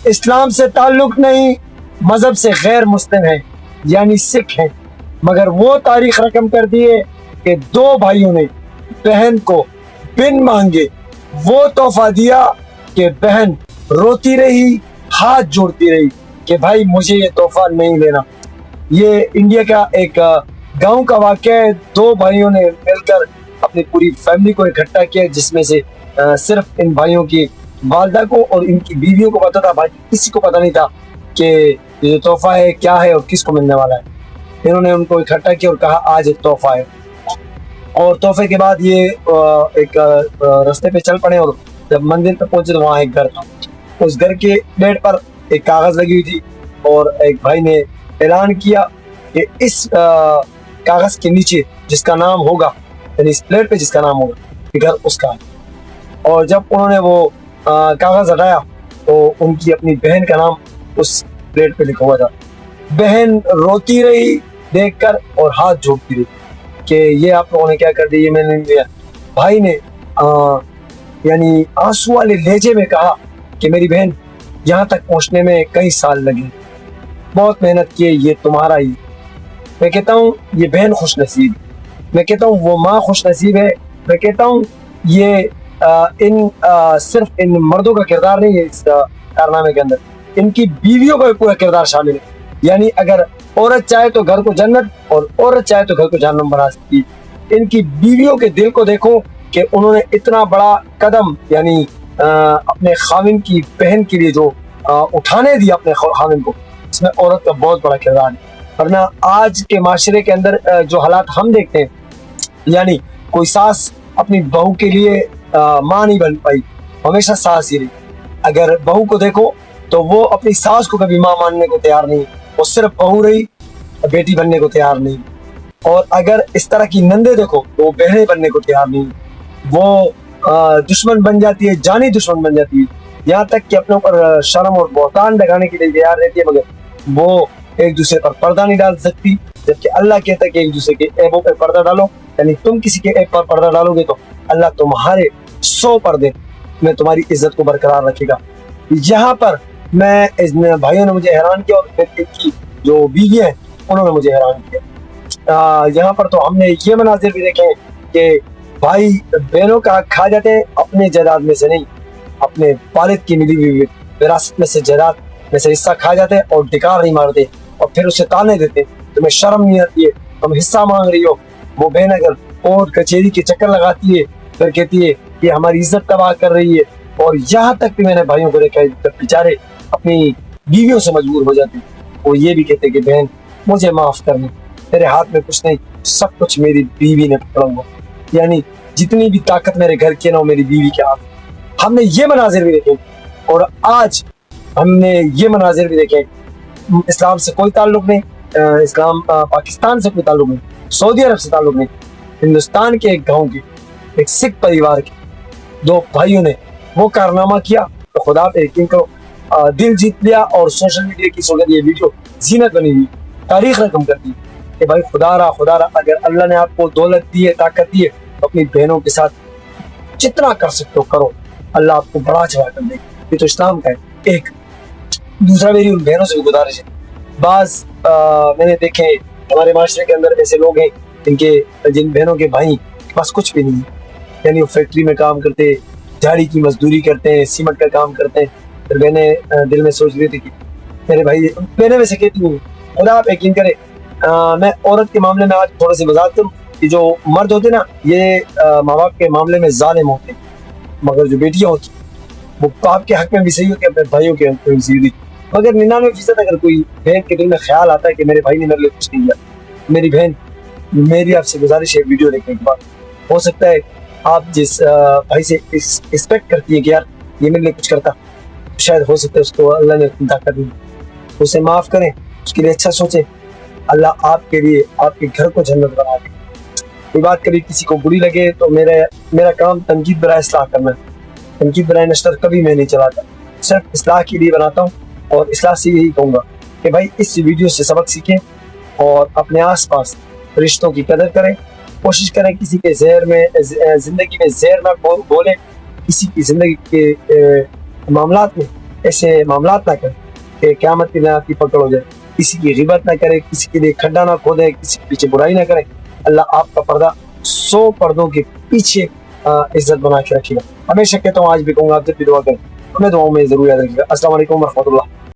اسلام سے تعلق نہیں، مذہب سے غیر مسلم ہیں یعنی سکھ ہیں، مگر وہ تاریخ رقم کر دیے کہ دو بھائیوں نے بہن کو بن مانگے وہ تحفہ دیا کہ بہن روتی رہی، ہاتھ جوڑتی رہی کہ بھائی مجھے یہ تحفہ نہیں لینا۔ یہ انڈیا کا ایک گاؤں کا واقعہ ہے۔ دو بھائیوں نے مل کر اپنی پوری فیملی کو اکٹھا کیا، جس میں سے صرف ان بھائیوں کی والدہ کو اور ان کی بیویوں کو پتا تھا، باقی کسی کو پتا نہیں تھا کہ یہ تحفہ ہے کیا ہے اور کس کو ملنے والا ہے۔ انہوں نے ان کو اکٹھا کیا اور کہا آج ایک تحفہ ہے، اور تحفے کے بعد یہ ایک رستے پہ چل پڑے، اور جب منزل پہ پہنچے تو وہاں ایک گھر تھا۔ اس گھر کے گیٹ پر ایک کاغذ لگی ہوئی تھی، اور ایک بھائی نے اعلان کیا کہ اس کاغذ کے نیچے جس کا نام ہوگا، یعنی اس پلیٹ پہ جس کا نام ہوگا، یہ گھر اس کا ہے۔ اور جب انہوں نے وہ کاغذ ہٹایا تو ان کی اپنی بہن کا نام اس پلیٹ پہ لکھا ہوا تھا۔ بہن روتی رہی دیکھ کر اور ہاتھ جوڑتی رہی کہ یہ آپ لوگوں نے کیا کر دیا، یہ میں نے نہیں دیا۔ بھائی نے یعنی آنسو والے لہجے میں کہا کہ میری بہن یہاں تک پہنچنے میں کئی سال لگے، بہت محنت کی، یہ تمہارا ہی۔ میں کہتا ہوں یہ بہن خوش نصیب، میں کہتا ہوں وہ ماں خوش نصیب ہے، میں کہتا ہوں یہ صرف ان مردوں کا کردار نہیں ہے اس کارنامے کے اندر، ان کی بیویوں کا بھی پورا کردار شامل ہے۔ یعنی اگر عورت چاہے تو گھر کو جنت اور عورت چاہے تو گھر کو جہنم بنا سکتی ہے۔ ان کی بیویوں کے دل کو دیکھو کہ انہوں نے اتنا بڑا قدم یعنی اپنے خاوند کی بہن کے لیے جو اٹھانے دیا اپنے خاوند کو، اس میں عورت کا بہت بڑا کردار ہے۔ ورنہ آج کے معاشرے کے اندر جو حالات ہم دیکھتے ہیں، یعنی کوئی ساس اپنی بہو کے لیے ماں نہیں بن پائی، ہمیشہ ساس ہی رہی۔ اگر بہو کو دیکھو تو وہ اپنی ساس کو کبھی ماں ماننے کو تیار نہیں، وہ صرف بہو رہی، بیٹی بننے کو تیار نہیں۔ اور اگر اس طرح کی نندے دیکھو تو وہ بہنیں بننے کو تیار نہیں، وہ دشمن بن جاتی ہے، جانی دشمن بن جاتی ہے، یہاں تک کہ اپنے اوپر شرم اور بہتان لگانے کے لیے تیار رہتی ہے، مگر وہ ایک دوسرے پر پردہ نہیں ڈال سکتی، جبکہ اللہ کہتا ہے کہ ایک دوسرے کے عیبوں پہ پردہ ڈالو۔ یعنی تم کسی کے عیب پر پردہ ڈالو گے تو اللہ تمہارے 100 پردے میں تمہاری عزت کو برقرار رکھے گا۔ یہاں پر بھائیوں نے مجھے حیران کیا، اور ان کی جو بیویاں ہیں انہوں نے مجھے حیران کیا۔ یہاں پر تو ہم نے یہ مناظر بھی دیکھے کہ بھائی بہنوں کا حق کھا جاتے ہیں، اپنے جائیداد میں سے نہیں، اپنے والد کی ملی ہوئی وراثت میں سے جائیداد میں سے حصہ کھا جاتے ہیں اور ڈکار نہیں مارتے، اور پھر اسے تانے دیتے، تمہیں شرم نہیں آتی ہے، تم حصہ مانگ رہی ہو۔ وہ بہن اگر کورٹ کچہری کے چکر لگاتی ہے، پھر کہتی ہے کہ ہماری عزت تباہ کر رہی ہے۔ اور یہاں تک کہ میں نے بھائیوں کو دیکھا ہے بیچارے اپنی بیویوں سے مجبور ہو جاتے ہیں، وہ یہ بھی کہتے ہیں کہ بہن مجھے معاف کرنا، میرے ہاتھ میں کچھ نہیں، سب کچھ میری بیوی نے پکڑا ہوا، یعنی جتنی بھی طاقت میرے گھر کی ہے نا وہ میری بیوی کے ہاتھ۔ ہم نے یہ مناظر بھی دیکھے، اور آج ہم نے یہ مناظر بھی دیکھے۔ اسلام سے کوئی تعلق نہیں، اسلام پاکستان سے کوئی تعلق نہیں، سعودی عرب سے تعلق نہیں، ہندوستان کے ایک گاؤں کے ایک سکھ پریوار کے دو بھائیوں نے وہ کارنامہ کیا تو خدا پہ یقین کرو دل جیت لیا، اور سوشل میڈیا کی صورت یہ ویڈیو زینت بنی ہوئی، تاریخ رقم کر دی کہ بھائی خدا را اگر اللہ نے آپ کو دولت دی ہے، طاقت دی ہے، تو اپنی بہنوں کے ساتھ جتنا کر سکتے ہو کرو، اللہ آپ کو بڑا جواب کر دے گا۔ یہ تو اسلام کا ہے۔ ایک دوسرا میری ان بہنوں سے بھی گزارش ہے، بعض میں نے دیکھے ہمارے معاشرے کے اندر ایسے لوگ ہیں جن بہنوں کے بھائی کے پاس کچھ بھی نہیں ہے، یعنی وہ فیکٹری میں کام کرتے، جھاڑی کی مزدوری کرتے ہیں، سیمنٹ کا کام کرتے ہیں، پھر بہنیں دل میں سوچ رہی تھی کہ میرے بھائی، بہنیں میں سے کہتی ہوں خدا آپ یقین کرے، میں عورت کے معاملے میں آج تھوڑا سی وضاحت کروں کہ جو مرد ہوتے نا یہ ماں باپ کے معاملے میں ظالم ہوتے ہیں، مگر جو بیٹیاں ہوتی وہ باپ کے حق میں بھی صحیح ہوتی ہے، اپنے بھائیوں کے حق میں بھی صحیح ہوتی ہے۔ مگر 99% اگر کوئی بہن کے دل میں خیال آتا ہے کہ میرے بھائی نے میرے لیے کچھ نہیں کیا، میری بہن میری آپ سے گزارش ہے ویڈیو دیکھنے کے بعد، ہو سکتا ہے آپ جس بھائی سے ایکسپیکٹ کرتی ہے کہ یار یہ میرے لیے کچھ کرتا، شاید ہو سکتا ہے اس کو اللہ نے طاقت دی، اسے معاف کریں، اس کے لیے اچھا سوچیں، اللہ آپ کے لیے آپ کے گھر کو جنت بنا دے۔ کوئی بات کبھی کسی کو بری لگے تو میرا کام تنقید برائے اصلاح کرنا ہے، تنقید برائے نشر کبھی میں نہیں چلاتا، صرف اصلاح کے لیے بناتا ہوں، اور اصلاح سے یہی کہوں گا کہ بھائی اس ویڈیو سے سبق سیکھیں اور اپنے آس پاس رشتوں کی قدر کریں، کوشش کریں کسی کے زندگی میں زہر نہ بولیں، کسی کی زندگی کے معاملات میں ایسے معاملات نہ کریں کہ قیامت کے دن آپ کی پکڑ ہو جائے. کسی کی غیبت نہ کرے, کسی کے لیے کھڈا نہ کھودے, کسی کے پیچھے برائی نہ کرے. اللہ آپ کا پردہ 100 پردوں کے پیچھے عزت بنا کے رکھے گا. ہمیشہ کہتا ہوں, آج بھی کہوں گا, آپ جب بھی دعا کریں ہمیں دعاؤں میں ضرور یاد رکھیے گا. السلام علیکم ورحمۃ اللہ.